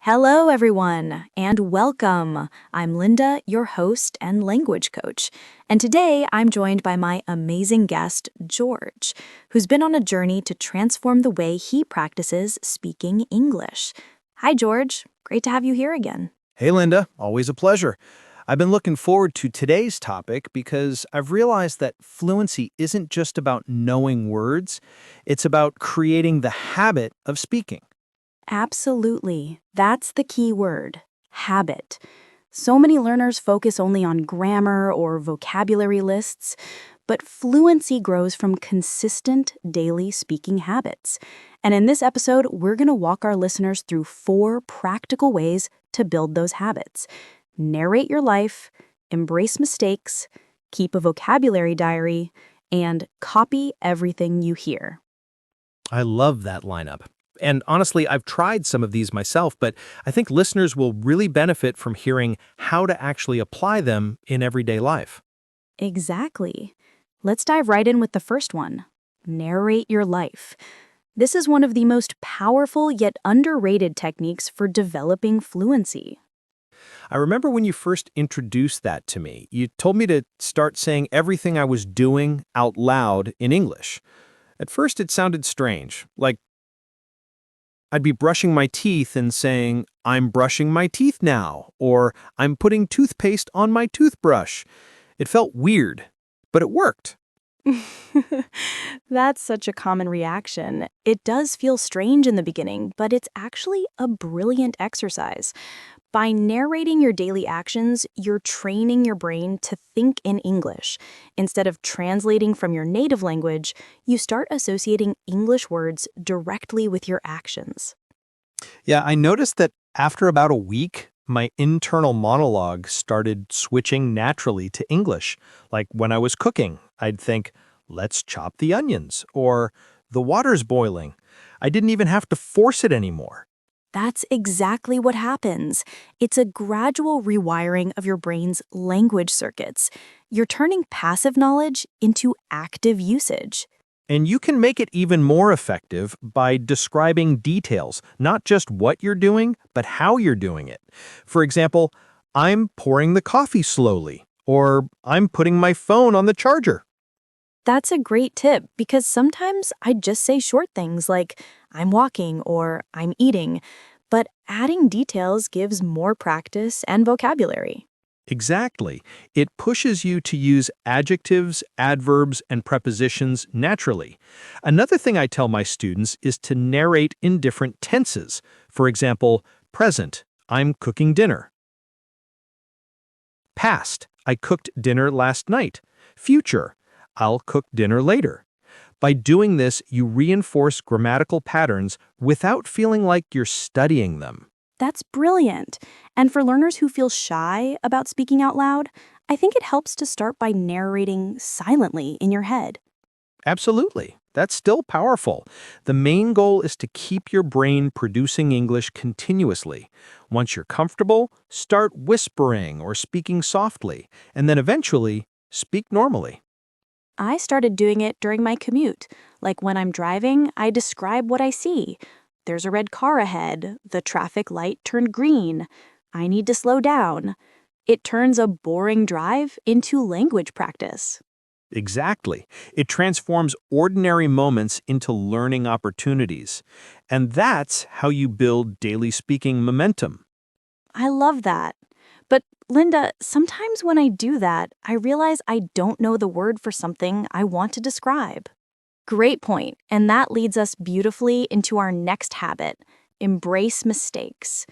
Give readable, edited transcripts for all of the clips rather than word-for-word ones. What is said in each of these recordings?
Hello, everyone, and welcome. I'm Linda, your host and language coach. And today I'm joined by my amazing guest, George, who's been on a journey to transform the way he practices speaking English. Hi, George. Great to have you here again. Hey, Linda. Always a pleasure. I've been looking forward to today's topic because I've realized that fluency isn't just about knowing words, it's about creating the habit of speaking. Absolutely. That's the key word, habit. So many learners focus only on grammar or vocabulary lists, but fluency grows from consistent daily speaking habits. And in this episode, we're going to walk our listeners through 4 practical ways to build those habits. Narrate your life, embrace mistakes, keep a vocabulary diary, and copy everything you hear. I love that lineup. And honestly, I've tried some of these myself, but I think listeners will really benefit from hearing how to actually apply them in everyday life. Exactly. Let's dive right in with the first one. Narrate your life. This is one of the most powerful yet underrated techniques for developing fluency. I remember when you first introduced that to me, you told me to start saying everything I was doing out loud in English. At first, it sounded strange, like I'd be brushing my teeth and saying, I'm brushing my teeth now, or I'm putting toothpaste on my toothbrush. It felt weird, but it worked. That's such a common reaction. It does feel strange in the beginning, but it's actually a brilliant exercise. By narrating your daily actions, you're training your brain to think in English. Instead of translating from your native language, you start associating English words directly with your actions. Yeah, I noticed that after about a week, my internal monologue started switching naturally to English. Like when I was cooking, I'd think, let's chop the onions, or the water's boiling. I didn't even have to force it anymore. That's exactly what happens. It's a gradual rewiring of your brain's language circuits. You're turning passive knowledge into active usage. And you can make it even more effective by describing details, not just what you're doing, but how you're doing it. For example, I'm pouring the coffee slowly, or I'm putting my phone on the charger. That's a great tip because sometimes I just say short things like, I'm walking or I'm eating, but adding details gives more practice and vocabulary. Exactly. It pushes you to use adjectives, adverbs, and prepositions naturally. Another thing I tell my students is to narrate in different tenses. For example, present, I'm cooking dinner. Past, I cooked dinner last night. Future, I'll cook dinner later. By doing this, you reinforce grammatical patterns without feeling like you're studying them. That's brilliant. And for learners who feel shy about speaking out loud, I think it helps to start by narrating silently in your head. Absolutely. That's still powerful. The main goal is to keep your brain producing English continuously. Once you're comfortable, start whispering or speaking softly, and then eventually, speak normally. I started doing it during my commute. Like when I'm driving, I describe what I see. There's a red car ahead. The traffic light turned green. I need to slow down. It turns a boring drive into language practice. Exactly. It transforms ordinary moments into learning opportunities. And that's how you build daily speaking momentum. I love that. But Linda, sometimes when I do that, I realize I don't know the word for something I want to describe. Great point. And that leads us beautifully into our next habit, embrace mistakes.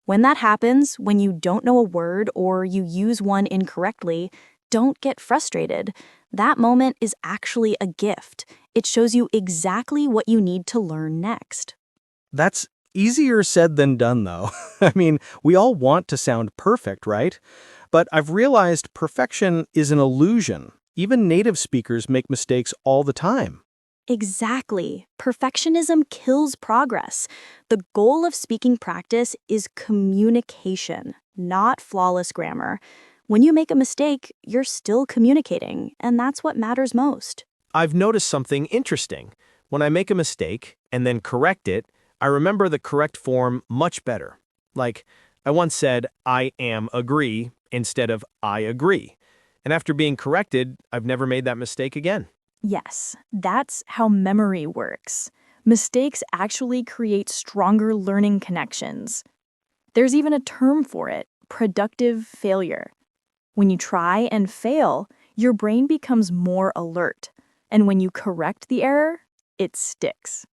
When that happens, when you don't know a word or you use one incorrectly, don't get frustrated. That moment is actually a gift. It shows you exactly what you need to learn next. That's easier said than done, though. I mean, we all want to sound perfect, right? But I've realized perfection is an illusion. Even native speakers make mistakes all the time. Exactly. Perfectionism kills progress. The goal of speaking practice is communication, not flawless grammar. When you make a mistake, you're still communicating, and that's what matters most. I've noticed something interesting. When I make a mistake and then correct it, I remember the correct form much better. Like, I once said, I am agree instead of I agree. And after being corrected, I've never made that mistake again. Yes, that's how memory works. Mistakes actually create stronger learning connections. There's even a term for it, productive failure. When you try and fail, your brain becomes more alert. And when you correct the error, it sticks.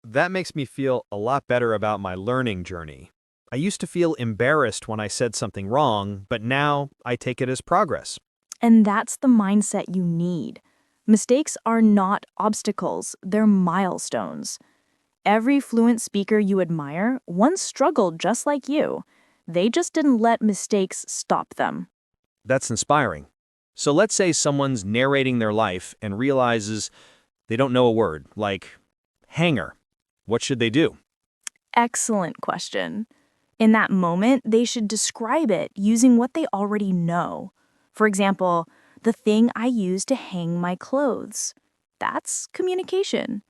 That makes me feel a lot better about my learning journey. I used to feel embarrassed when I said something wrong, but now I take it as progress. And that's the mindset you need. Mistakes are not obstacles, they're milestones. Every fluent speaker you admire once struggled just like you. They just didn't let mistakes stop them. That's inspiring. So let's say someone's narrating their life and realizes they don't know a word, like hanger. What should they do? Excellent question. In that moment, they should describe it using what they already know. For example, the thing I use to hang my clothes. That's communication.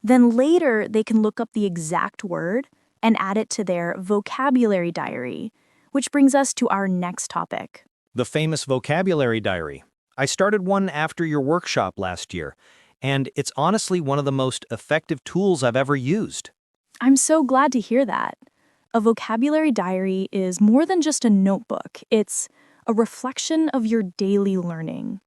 Then later, they can look up the exact word and add it to their vocabulary diary, which brings us to our next topic. The famous vocabulary diary. I started one after your workshop last year, and it's honestly one of the most effective tools I've ever used. I'm so glad to hear that. A vocabulary diary is more than just a notebook, it's a reflection of your daily learning.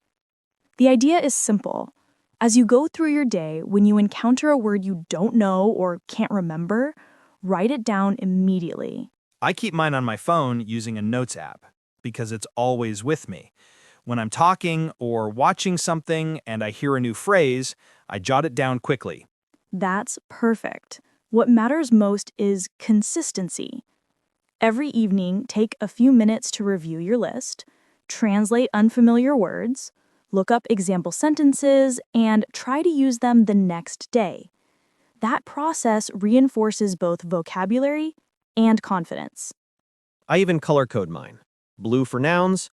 The idea is simple. As you go through your day, when you encounter a word you don't know or can't remember, write it down immediately. I keep mine on my phone using a notes app because it's always with me. When I'm talking or watching something and I hear a new phrase, I jot it down quickly. That's perfect. What matters most is consistency. Every evening, take a few minutes to review your list, translate unfamiliar words, look up example sentences, and try to use them the next day. That process reinforces both vocabulary and confidence. I even color code mine. Blue for nouns,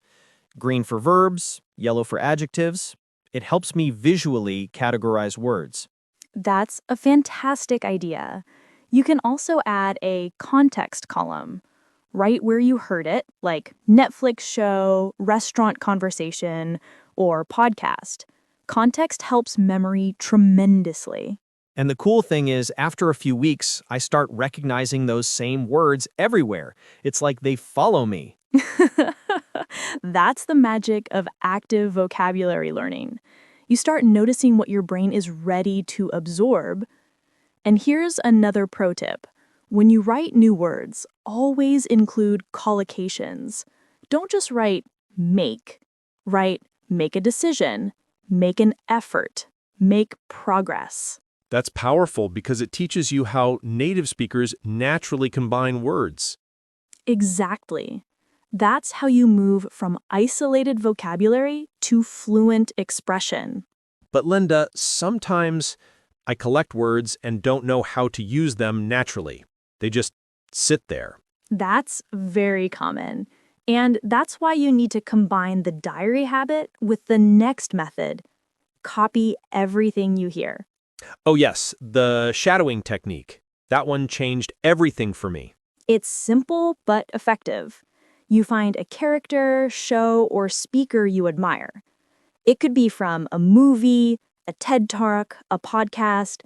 green for verbs, yellow for adjectives. It helps me visually categorize words. That's a fantastic idea. You can also add a context column. Right where you heard it, like Netflix show, restaurant conversation, or podcast. Context helps memory tremendously. And the cool thing is, after a few weeks, I start recognizing those same words everywhere. It's like they follow me. That's the magic of active vocabulary learning. You start noticing what your brain is ready to absorb. And here's another pro tip. When you write new words, always include collocations. Don't just write make. Write make a decision, make an effort, make progress. That's powerful because it teaches you how native speakers naturally combine words. Exactly. That's how you move from isolated vocabulary to fluent expression. But Linda, sometimes I collect words and don't know how to use them naturally. They just sit there. That's very common. And that's why you need to combine the diary habit with the next method. Copy everything you hear. Oh yes, the shadowing technique. That one changed everything for me. It's simple but effective. You find a character, show, or speaker you admire. It could be from a movie, a TED Talk, a podcast,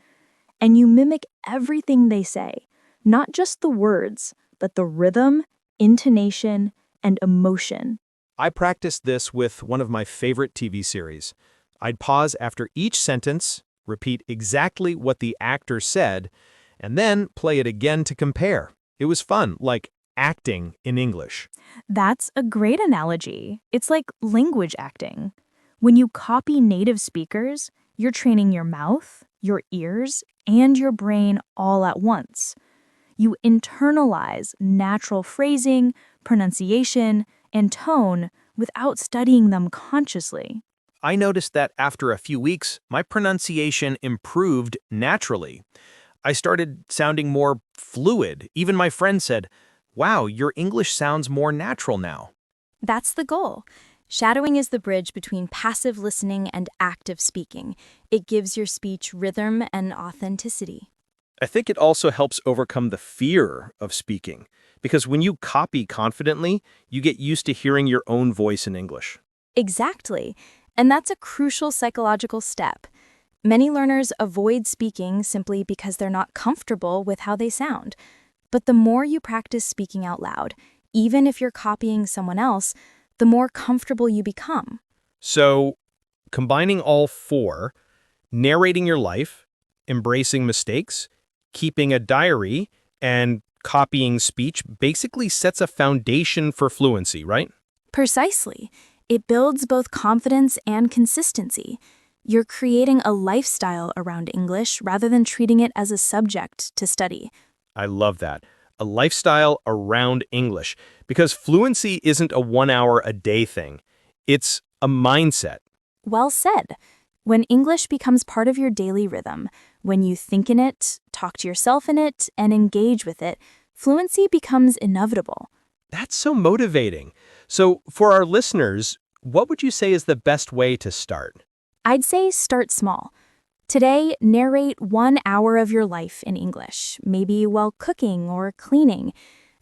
and you mimic everything they say, not just the words, but the rhythm, intonation, and emotion. I practiced this with one of my favorite TV series. I'd pause after each sentence, repeat exactly what the actor said, and then play it again to compare. It was fun, like acting in English. That's a great analogy. It's like language acting. When you copy native speakers, you're training your mouth, your ears, and your brain all at once. You internalize natural phrasing, pronunciation, and tone without studying them consciously. I noticed that after a few weeks, my pronunciation improved naturally. I started sounding more fluid. Even my friend said, "Wow, your English sounds more natural now." That's the goal. Shadowing is the bridge between passive listening and active speaking. It gives your speech rhythm and authenticity. I think it also helps overcome the fear of speaking, because when you copy confidently, you get used to hearing your own voice in English. Exactly. And that's a crucial psychological step. Many learners avoid speaking simply because they're not comfortable with how they sound. But the more you practice speaking out loud, even if you're copying someone else, the more comfortable you become. So, combining all four, narrating your life, embracing mistakes, keeping a diary, and copying speech basically sets a foundation for fluency, right? Precisely. It builds both confidence and consistency. You're creating a lifestyle around English rather than treating it as a subject to study. I love that. A lifestyle around English, because fluency isn't a 1 hour a day thing. It's a mindset. Well said. When English becomes part of your daily rhythm, when you think in it, talk to yourself in it, and engage with it, fluency becomes inevitable. That's so motivating. So, for our listeners, what would you say is the best way to start? I'd say start small. Today, narrate 1 hour of your life in English, maybe while cooking or cleaning.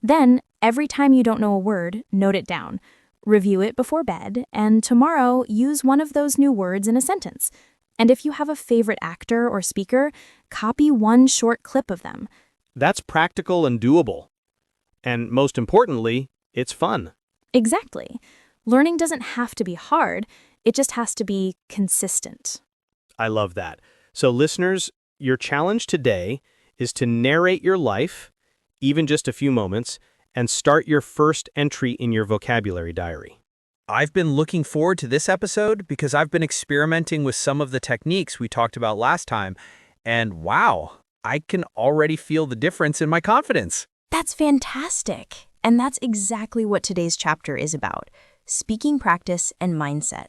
Then, every time you don't know a word, note it down. Review it before bed, and tomorrow, use one of those new words in a sentence. And if you have a favorite actor or speaker, copy one short clip of them. That's practical and doable. And most importantly, it's fun. Exactly. Learning doesn't have to be hard, it just has to be consistent. I love that. So, listeners, your challenge today is to narrate your life, even just a few moments, and start your first entry in your vocabulary diary. I've been looking forward to this episode because I've been experimenting with some of the techniques we talked about last time, and wow, I can already feel the difference in my confidence. That's fantastic. And that's exactly what today's chapter is about: speaking practice and mindset.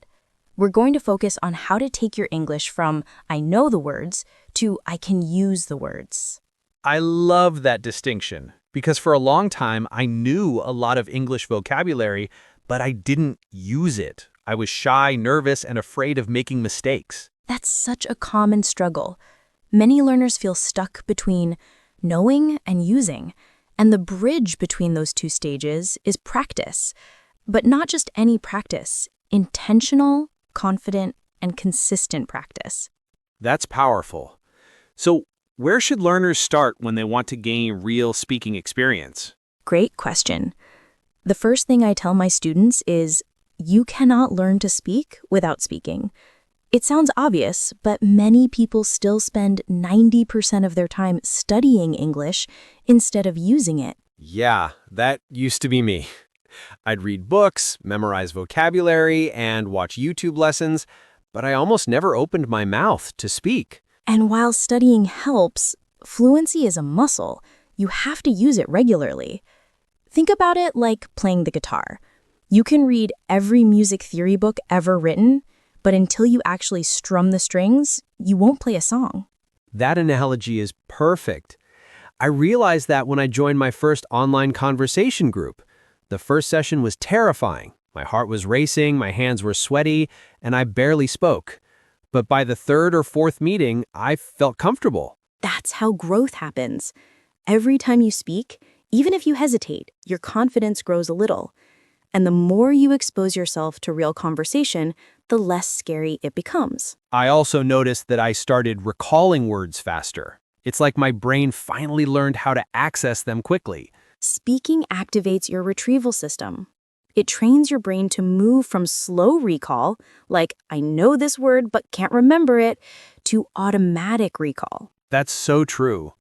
We're going to focus on how to take your English from I know the words to I can use the words. I love that distinction because for a long time I knew a lot of English vocabulary, but I didn't use it. I was shy, nervous, and afraid of making mistakes. That's such a common struggle. Many learners feel stuck between knowing and using, and the bridge between those two stages is practice. But not just any practice, intentional, confident, and consistent practice. That's powerful. So, where should learners start when they want to gain real speaking experience? Great question. The first thing I tell my students is, you cannot learn to speak without speaking. It sounds obvious, but many people still spend 90% of their time studying English instead of using it. Yeah, that used to be me. I'd read books, memorize vocabulary, and watch YouTube lessons, but I almost never opened my mouth to speak. And while studying helps, fluency is a muscle. You have to use it regularly. Think about it like playing the guitar. You can read every music theory book ever written, but until you actually strum the strings, you won't play a song. That analogy is perfect. I realized that when I joined my first online conversation group. The first session was terrifying. My heart was racing, my hands were sweaty, and I barely spoke. But by the third or fourth meeting, I felt comfortable. That's how growth happens. Every time you speak, even if you hesitate, your confidence grows a little. And the more you expose yourself to real conversation, the less scary it becomes. I also noticed that I started recalling words faster. It's like my brain finally learned how to access them quickly. Speaking activates your retrieval system. It trains your brain to move from slow recall, like I know this word but can't remember it, to automatic recall. That's so true.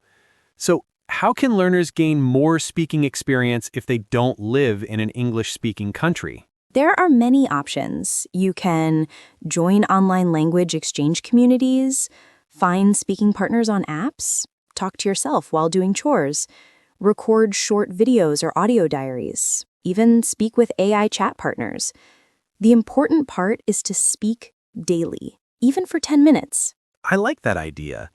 So, how can learners gain more speaking experience if they don't live in an English-speaking country? There are many options. You can join online language exchange communities, find speaking partners on apps, talk to yourself while doing chores, record short videos or audio diaries, even speak with AI chat partners. The important part is to speak daily, even for 10 minutes. I like that idea.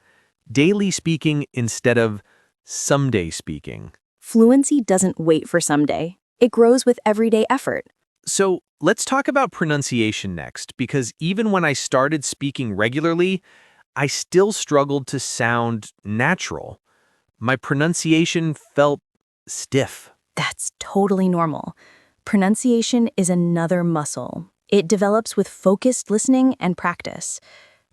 Daily speaking instead of someday speaking. Fluency doesn't wait for someday. It grows with everyday effort. So let's talk about pronunciation next, because even when I started speaking regularly, I still struggled to sound natural. My pronunciation felt stiff. That's totally normal. Pronunciation is another muscle. It develops with focused listening and practice.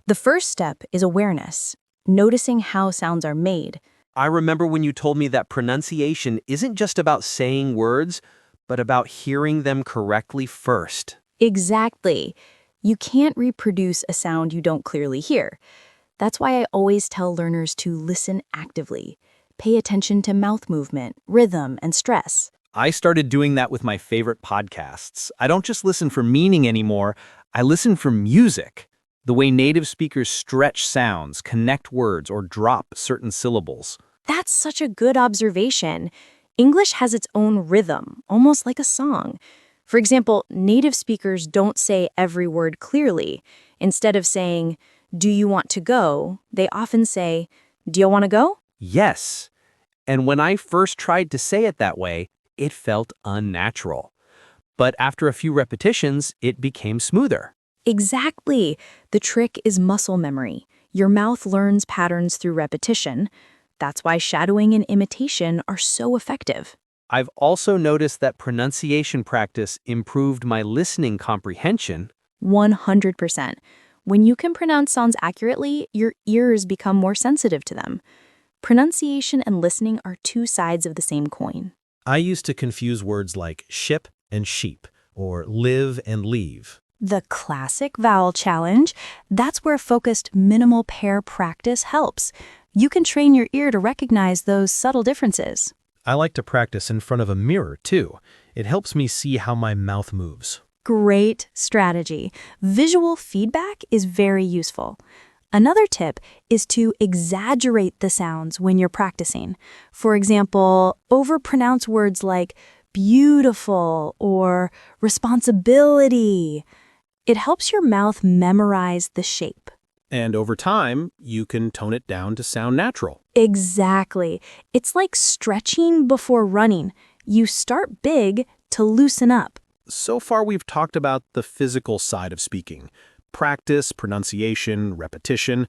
The first step is awareness, noticing how sounds are made. I remember when you told me that pronunciation isn't just about saying words, but about hearing them correctly first. Exactly. You can't reproduce a sound you don't clearly hear. That's why I always tell learners to listen actively. Pay attention to mouth movement, rhythm, and stress. I started doing that with my favorite podcasts. I don't just listen for meaning anymore, I listen for music. The way native speakers stretch sounds, connect words, or drop certain syllables. That's such a good observation. English has its own rhythm, almost like a song. For example, native speakers don't say every word clearly. Instead of saying, "Do you want to go?" they often say, "Do you want to go?" Yes. And when I first tried to say it that way, it felt unnatural. But after a few repetitions, it became smoother. Exactly. The trick is muscle memory. Your mouth learns patterns through repetition. That's why shadowing and imitation are so effective. I've also noticed that pronunciation practice improved my listening comprehension. 100%. When you can pronounce sounds accurately, your ears become more sensitive to them. Pronunciation and listening are two sides of the same coin. I used to confuse words like ship and sheep, or live and leave. The classic vowel challenge, that's where focused minimal pair practice helps. You can train your ear to recognize those subtle differences. I like to practice in front of a mirror, too. It helps me see how my mouth moves. Great strategy. Visual feedback is very useful. Another tip is to exaggerate the sounds when you're practicing. For example, overpronounce words like beautiful or responsibility. It helps your mouth memorize the shape. And over time, you can tone it down to sound natural. Exactly. It's like stretching before running. You start big to loosen up. So far, we've talked about the physical side of speaking. Practice, pronunciation, repetition.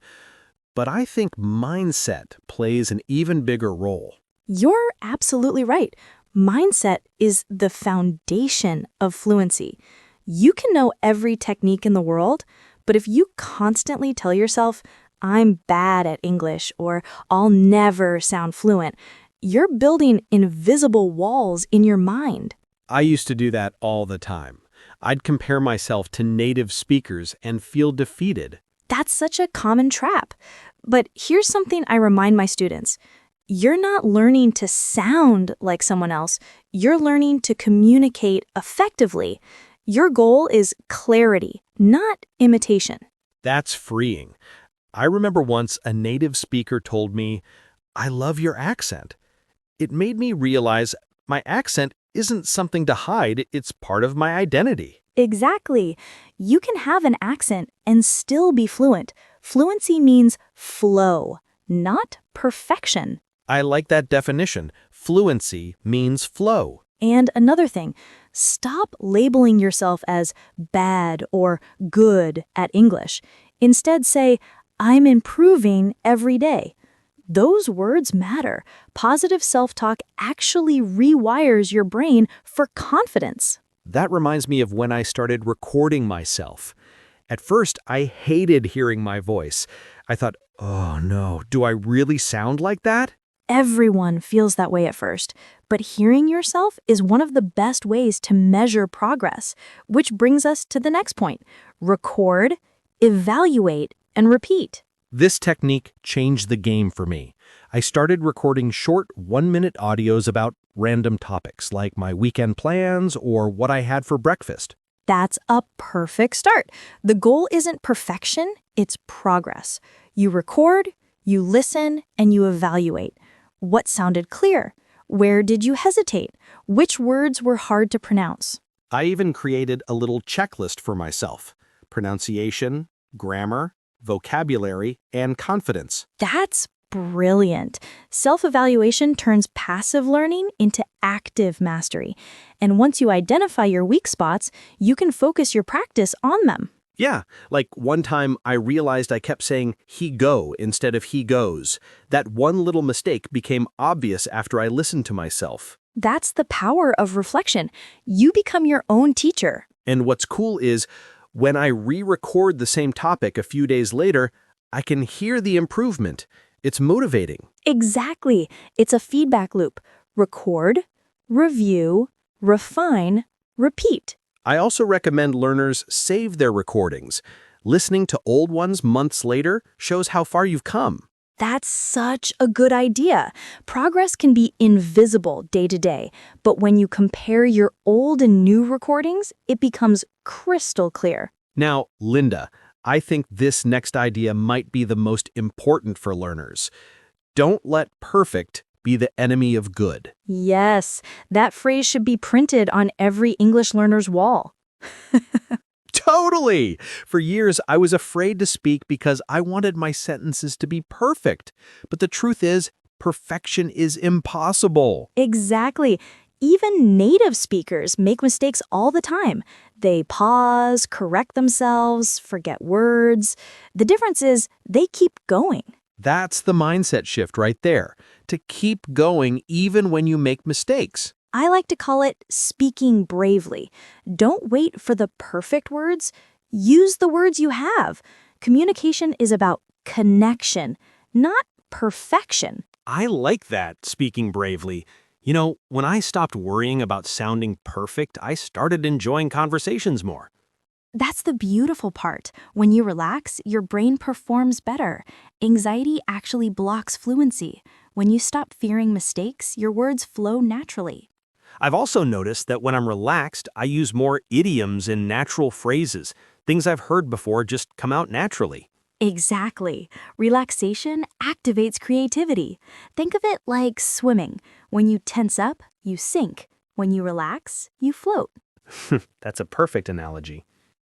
But I think mindset plays an even bigger role. You're absolutely right. Mindset is the foundation of fluency. You can know every technique in the world, but if you constantly tell yourself, "I'm bad at English," or "I'll never sound fluent," you're building invisible walls in your mind. I used to do that all the time. I'd compare myself to native speakers and feel defeated. That's such a common trap. But here's something I remind my students. You're not learning to sound like someone else. You're learning to communicate effectively. Your goal is clarity, not imitation. That's freeing. I remember once a native speaker told me, "I love your accent." It made me realize my accent isn't something to hide, it's part of my identity. Exactly. You can have an accent and still be fluent. Fluency means flow, not perfection. I like that definition. Fluency means flow. And another thing, stop labeling yourself as bad or good at English. Instead say, "I'm improving every day." Those words matter. Positive self-talk actually rewires your brain for confidence. That reminds me of when I started recording myself. At first, I hated hearing my voice. I thought, oh no, do I really sound like that? Everyone feels that way at first, but hearing yourself is one of the best ways to measure progress, which brings us to the next point. Record, evaluate, and repeat. This technique changed the game for me. I started recording short 1-minute audios about random topics like my weekend plans or what I had for breakfast. That's a perfect start. The goal isn't perfection, it's progress. You record, you listen, and you evaluate. What sounded clear? Where did you hesitate? Which words were hard to pronounce? I even created a little checklist for myself. Pronunciation, grammar, vocabulary, and confidence. That's brilliant. Self-evaluation turns passive learning into active mastery. And once you identify your weak spots, you can focus your practice on them. Yeah, like one time I realized I kept saying he go instead of he goes. That one little mistake became obvious after I listened to myself. That's the power of reflection. You become your own teacher. And what's cool is when I re-record the same topic a few days later, I can hear the improvement. It's motivating. Exactly. It's a feedback loop. Record, review, refine, repeat. I also recommend learners save their recordings. Listening to old ones months later shows how far you've come. That's such a good idea. Progress can be invisible day to day, but when you compare your old and new recordings, it becomes crystal clear. Now, Linda, I think this next idea might be the most important for learners. Don't let perfect be the enemy of good. Yes, that phrase should be printed on every English learner's wall. Totally! For years, I was afraid to speak because I wanted my sentences to be perfect. But the truth is, perfection is impossible. Exactly. Even native speakers make mistakes all the time. They pause, correct themselves, forget words. The difference is they keep going. That's the mindset shift right there, to keep going even when you make mistakes. I like to call it speaking bravely. Don't wait for the perfect words. Use the words you have. Communication is about connection, not perfection. I like that, speaking bravely. You know, when I stopped worrying about sounding perfect, I started enjoying conversations more. That's the beautiful part. When you relax, your brain performs better. Anxiety actually blocks fluency. When you stop fearing mistakes, your words flow naturally. I've also noticed that when I'm relaxed, I use more idioms and natural phrases. Things I've heard before just come out naturally. Exactly. Relaxation activates creativity. Think of it like swimming. When you tense up, you sink. When you relax, you float. That's a perfect analogy.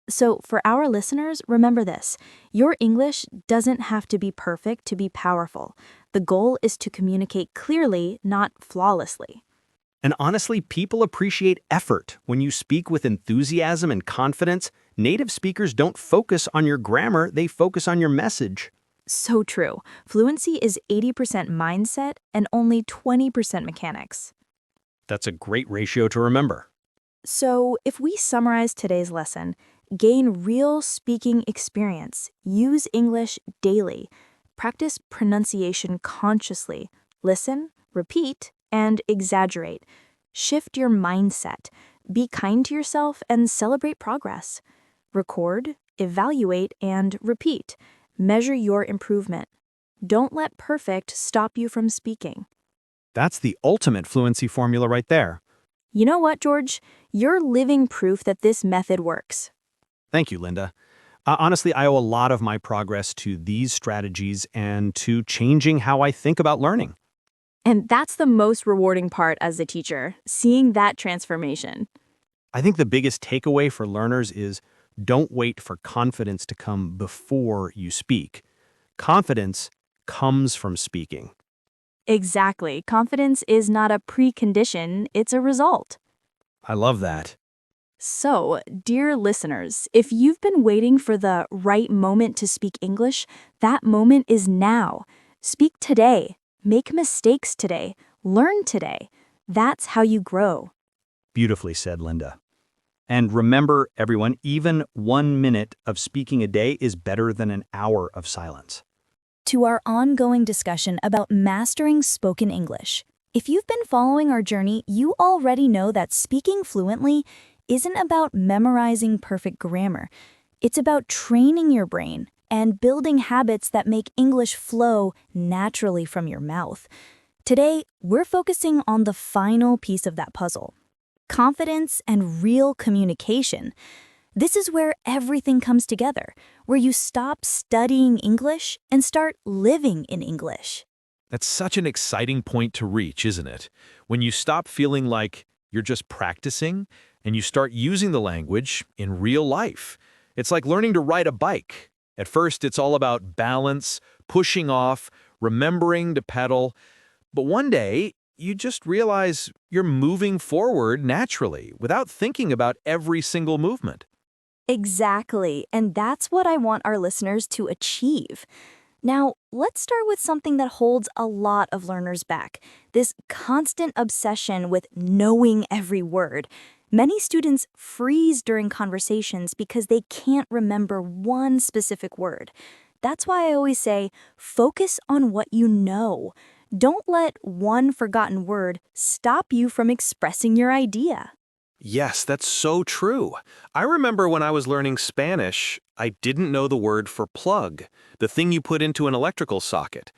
So, for our listeners, remember this. Your English doesn't have to be perfect to be powerful. The goal is to communicate clearly, not flawlessly. And honestly, people appreciate effort. When you speak with enthusiasm and confidence, native speakers don't focus on your grammar, they focus on your message. So true. Fluency is 80% mindset and only 20% mechanics. That's a great ratio to remember. So, if we summarize today's lesson, gain real speaking experience, use English daily, practice pronunciation consciously, listen, repeat, and exaggerate. Shift your mindset. Be kind to yourself and celebrate progress. Record, evaluate, and repeat. Measure your improvement. Don't let perfect stop you from speaking. That's the ultimate fluency formula right there. You know what, George? You're living proof that this method works. Thank you, Linda. Honestly, I owe a lot of my progress to these strategies and to changing how I think about learning. And that's the most rewarding part as a teacher, seeing that transformation. I think the biggest takeaway for learners is don't wait for confidence to come before you speak. Confidence comes from speaking. Exactly. Confidence is not a precondition, it's a result. I love that. So, dear listeners, if you've been waiting for the right moment to speak English, that moment is now. Speak today. Make mistakes today. Learn today. That's how you grow. Beautifully said, Linda. And remember, everyone, even 1 minute of speaking a day is better than an hour of silence. To our ongoing discussion about mastering spoken English. If you've been following our journey, you already know that speaking fluently isn't about memorizing perfect grammar. It's about training your brain and building habits that make English flow naturally from your mouth. Today, we're focusing on the final piece of that puzzle: confidence and real communication. This is where everything comes together, where you stop studying English and start living in English. That's such an exciting point to reach, isn't it? When you stop feeling like you're just practicing and you start using the language in real life. It's like learning to ride a bike. At first, it's all about balance, pushing off, remembering to pedal. But one day, you just realize you're moving forward naturally without thinking about every single movement. Exactly, and that's what I want our listeners to achieve. Now, let's start with something that holds a lot of learners back, this constant obsession with knowing every word. Many students freeze during conversations because they can't remember one specific word. That's why I always say, focus on what you know. Don't let one forgotten word stop you from expressing your idea. Yes, that's so true. I remember when I was learning Spanish, I didn't know the word for plug, the thing you put into an electrical socket.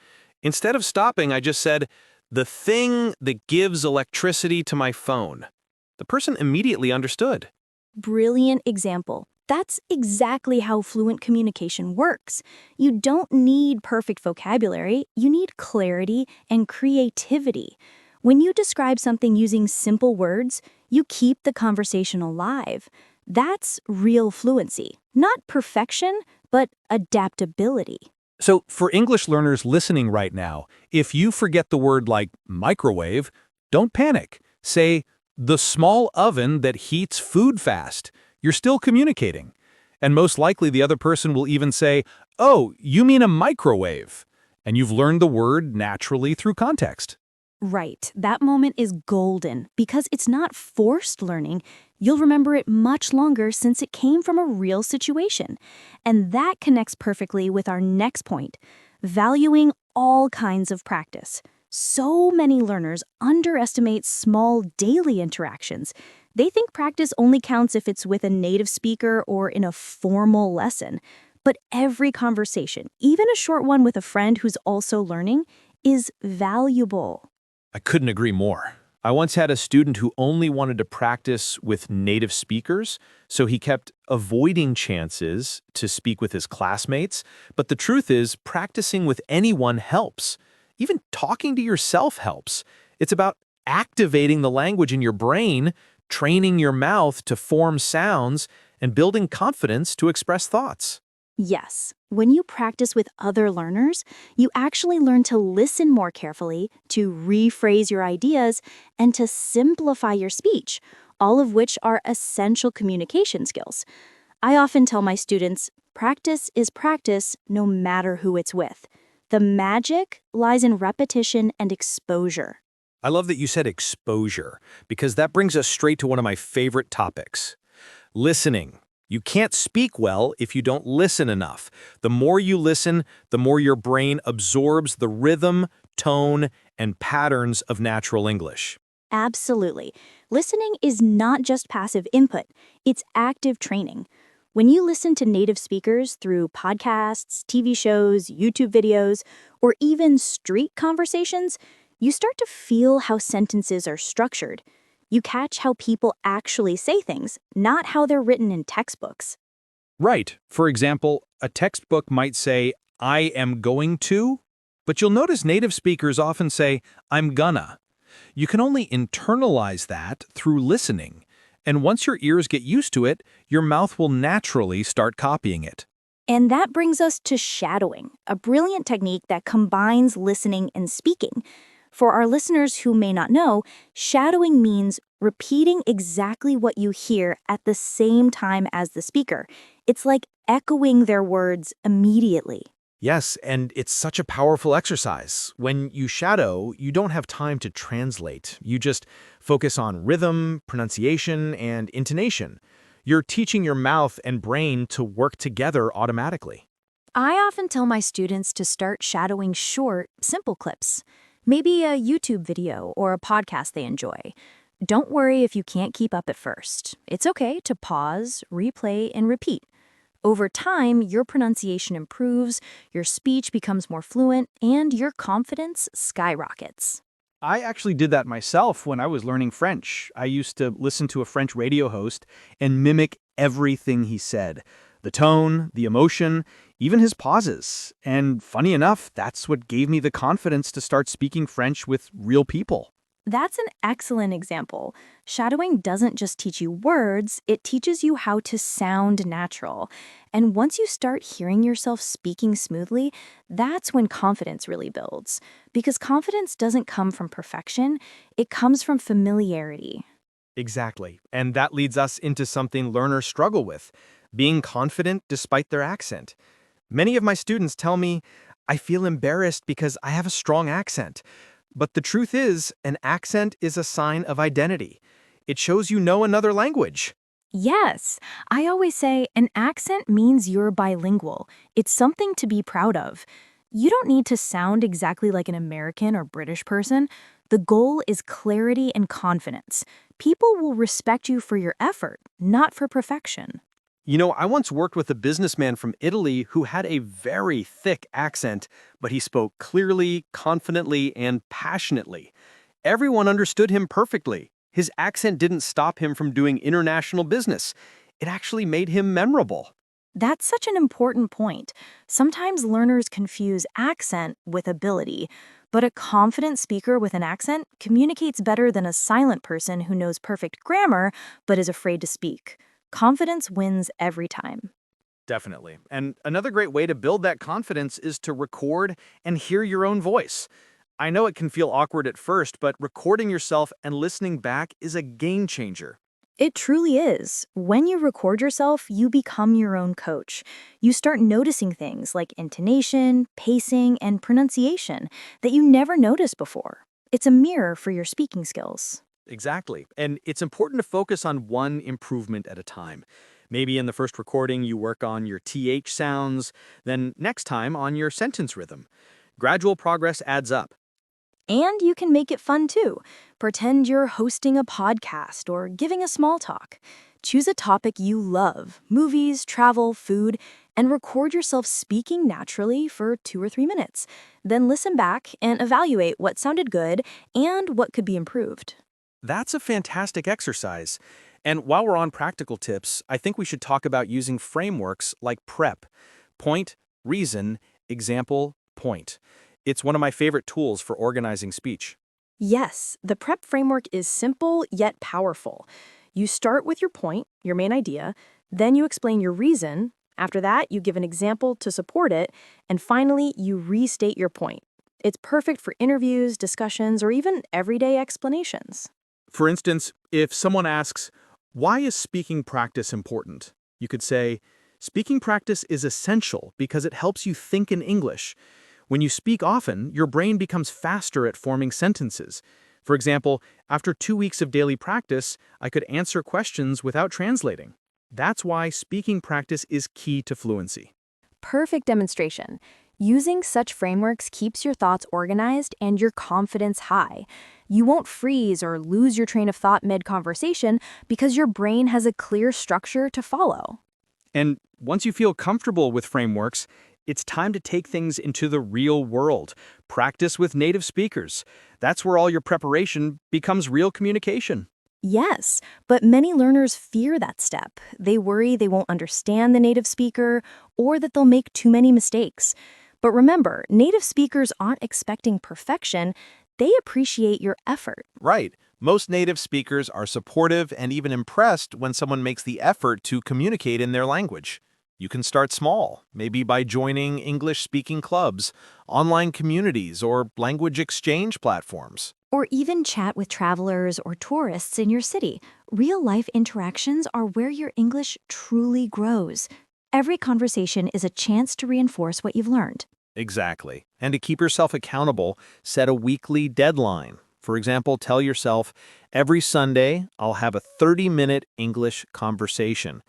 Instead of stopping, I just said, the thing that gives electricity to my phone. The person immediately understood. Brilliant example. That's exactly how fluent communication works. You don't need perfect vocabulary, you need clarity and creativity. When you describe something using simple words, you keep the conversation alive. That's real fluency. Not perfection, but adaptability. So, for English learners listening right now, if you forget the word like microwave, don't panic. Say, the small oven that heats food fast. You're still communicating. And most likely the other person will even say, oh, you mean a microwave. And you've learned the word naturally through context. Right. That moment is golden because it's not forced learning. You'll remember it much longer since it came from a real situation. And that connects perfectly with our next point, valuing all kinds of practice. So many learners underestimate small daily interactions. They think practice only counts if it's with a native speaker or in a formal lesson. But every conversation, even a short one with a friend who's also learning, is valuable. I couldn't agree more. I once had a student who only wanted to practice with native speakers, so he kept avoiding chances to speak with his classmates. But the truth is, practicing with anyone helps. Even talking to yourself helps. It's about activating the language in your brain, training your mouth to form sounds, and building confidence to express thoughts. Yes, when you practice with other learners, you actually learn to listen more carefully, to rephrase your ideas, and to simplify your speech, all of which are essential communication skills. I often tell my students, practice is practice no matter who it's with. The magic lies in repetition and exposure. I love that you said exposure, because that brings us straight to one of my favorite topics. Listening. You can't speak well if you don't listen enough. The more you listen, the more your brain absorbs the rhythm, tone, and patterns of natural English. Absolutely. Listening is not just passive input, it's active training. When you listen to native speakers through podcasts, TV shows, YouTube videos, or even street conversations, you start to feel how sentences are structured. You catch how people actually say things, not how they're written in textbooks. Right. For example, a textbook might say, I am going to, but you'll notice native speakers often say, I'm gonna. You can only internalize that through listening, and once your ears get used to it, your mouth will naturally start copying it. And that brings us to shadowing, a brilliant technique that combines listening and speaking. For our listeners who may not know, shadowing means repeating exactly what you hear at the same time as the speaker. It's like echoing their words immediately. Yes, and it's such a powerful exercise. When you shadow, you don't have time to translate. You just focus on rhythm, pronunciation, and intonation. You're teaching your mouth and brain to work together automatically. I often tell my students to start shadowing short, simple clips. Maybe a YouTube video or a podcast they enjoy. Don't worry if you can't keep up at first. It's okay to pause, replay, and repeat. Over time, your pronunciation improves, your speech becomes more fluent, and your confidence skyrockets. I actually did that myself when I was learning French. I used to listen to a French radio host and mimic everything he said. The tone, the emotion, even his pauses. And funny enough, that's what gave me the confidence to start speaking French with real people. That's an excellent example. Shadowing doesn't just teach you words, it teaches you how to sound natural. And once you start hearing yourself speaking smoothly, that's when confidence really builds. Because confidence doesn't come from perfection, it comes from familiarity. Exactly. And that leads us into something learners struggle with, being confident despite their accent. Many of my students tell me, I feel embarrassed because I have a strong accent. But the truth is, an accent is a sign of identity. It shows you know another language. Yes, I always say an accent means you're bilingual. It's something to be proud of. You don't need to sound exactly like an American or British person. The goal is clarity and confidence. People will respect you for your effort, not for perfection. I once worked with a businessman from Italy who had a very thick accent, but he spoke clearly, confidently, and passionately. Everyone understood him perfectly. His accent didn't stop him from doing international business. It actually made him memorable. That's such an important point. Sometimes learners confuse accent with ability, but a confident speaker with an accent communicates better than a silent person who knows perfect grammar but is afraid to speak. Confidence wins every time. Definitely. And another great way to build that confidence is to record and hear your own voice. I know it can feel awkward at first, but recording yourself and listening back is a game changer. It truly is. When you record yourself, you become your own coach. You start noticing things like intonation, pacing, and pronunciation that you never noticed before. It's a mirror for your speaking skills. Exactly. And it's important to focus on one improvement at a time. Maybe in the first recording, you work on your TH sounds, then next time on your sentence rhythm. Gradual progress adds up. And you can make it fun too. Pretend you're hosting a podcast or giving a small talk. Choose a topic you love, movies, travel, food, and record yourself speaking naturally for 2 or 3 minutes. Then listen back and evaluate what sounded good and what could be improved. That's a fantastic exercise. And while we're on practical tips, I think we should talk about using frameworks like PREP. Point, reason, example, point. It's one of my favorite tools for organizing speech. Yes, the PrEP framework is simple yet powerful. You start with your point, your main idea, then you explain your reason. After that, you give an example to support it, and finally, you restate your point. It's perfect for interviews, discussions, or even everyday explanations. For instance, if someone asks, why is speaking practice important? You could say, speaking practice is essential because it helps you think in English. When you speak often, your brain becomes faster at forming sentences. For example, after 2 weeks of daily practice, I could answer questions without translating. That's why speaking practice is key to fluency. Perfect demonstration. Using such frameworks keeps your thoughts organized and your confidence high. You won't freeze or lose your train of thought mid-conversation because your brain has a clear structure to follow. And once you feel comfortable with frameworks, it's time to take things into the real world. Practice with native speakers. That's where all your preparation becomes real communication. Yes, but many learners fear that step. They worry they won't understand the native speaker or that they'll make too many mistakes. But remember, native speakers aren't expecting perfection. They appreciate your effort. Right. Most native speakers are supportive and even impressed when someone makes the effort to communicate in their language. You can start small, maybe by joining English-speaking clubs, online communities, or language exchange platforms. Or even chat with travelers or tourists in your city. Real-life interactions are where your English truly grows. Every conversation is a chance to reinforce what you've learned. Exactly. And to keep yourself accountable, set a weekly deadline. For example, tell yourself, every Sunday, I'll have a 30-minute English conversation.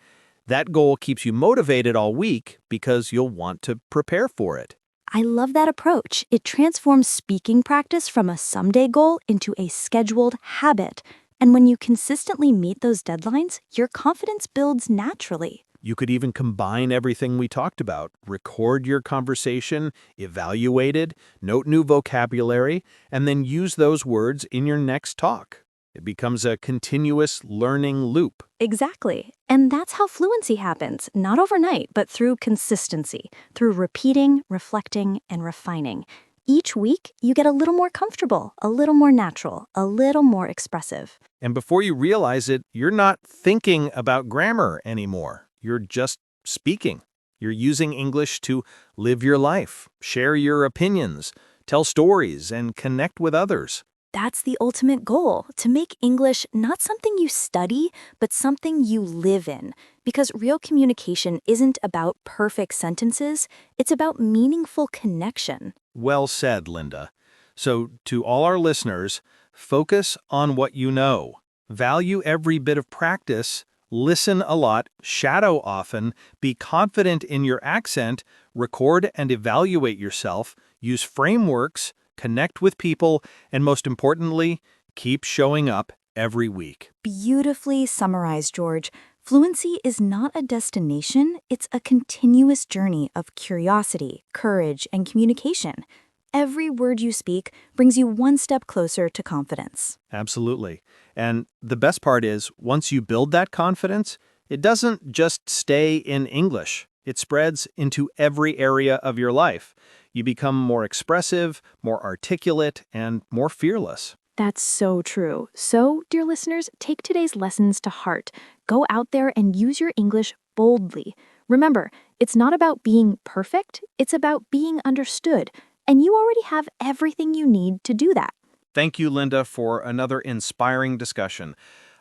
That goal keeps you motivated all week because you'll want to prepare for it. I love that approach. It transforms speaking practice from a someday goal into a scheduled habit. And when you consistently meet those deadlines, your confidence builds naturally. You could even combine everything we talked about, record your conversation, evaluate it, note new vocabulary, and then use those words in your next talk. It becomes a continuous learning loop. Exactly. And that's how fluency happens, not overnight, but through consistency, through repeating, reflecting, and refining. Each week, you get a little more comfortable, a little more natural, a little more expressive. And before you realize it, you're not thinking about grammar anymore. You're just speaking. You're using English to live your life, share your opinions, tell stories, and connect with others. That's the ultimate goal, to make English not something you study, but something you live in. Because real communication isn't about perfect sentences, it's about meaningful connection. Well said, Linda. So, to all our listeners, focus on what you know. Value every bit of practice, listen a lot, shadow often, be confident in your accent, record and evaluate yourself, use frameworks, connect with people, and most importantly, keep showing up every week. Beautifully summarized, George. Fluency is not a destination, it's a continuous journey of curiosity, courage, and communication. Every word you speak brings you one step closer to confidence. Absolutely. And the best part is, once you build that confidence, it doesn't just stay in English. It spreads into every area of your life. You become more expressive, more articulate, and more fearless. That's so true. So, dear listeners, take today's lessons to heart. Go out there and use your English boldly. Remember, it's not about being perfect, it's about being understood. And you already have everything you need to do that. Thank you, Linda, for another inspiring discussion.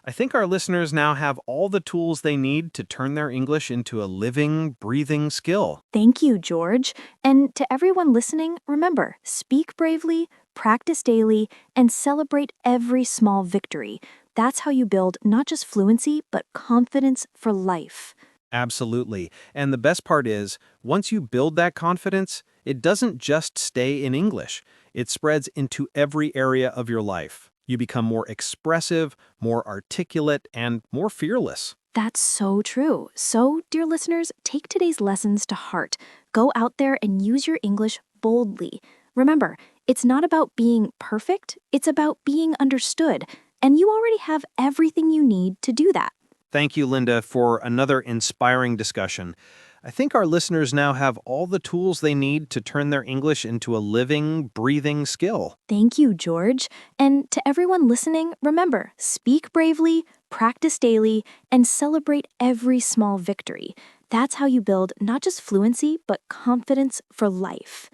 I think our listeners now have all the tools they need to turn their English into a living, breathing skill. Thank you, George. And to everyone listening, remember, speak bravely, practice daily, and celebrate every small victory. That's how you build not just fluency, but confidence for life. Absolutely. And the best part is, once you build that confidence, it doesn't just stay in English. It spreads into every area of your life. You become more expressive, more articulate, and more fearless. That's so true. So, dear listeners, take today's lessons to heart. Go out there and use your English boldly. Remember, it's not about being perfect, it's about being understood. And you already have everything you need to do that. Thank you, Linda, for another inspiring discussion. I think our listeners now have all the tools they need to turn their English into a living, breathing skill. Thank you, George. And to everyone listening, remember, speak bravely, practice daily, and celebrate every small victory. That's how you build not just fluency, but confidence for life.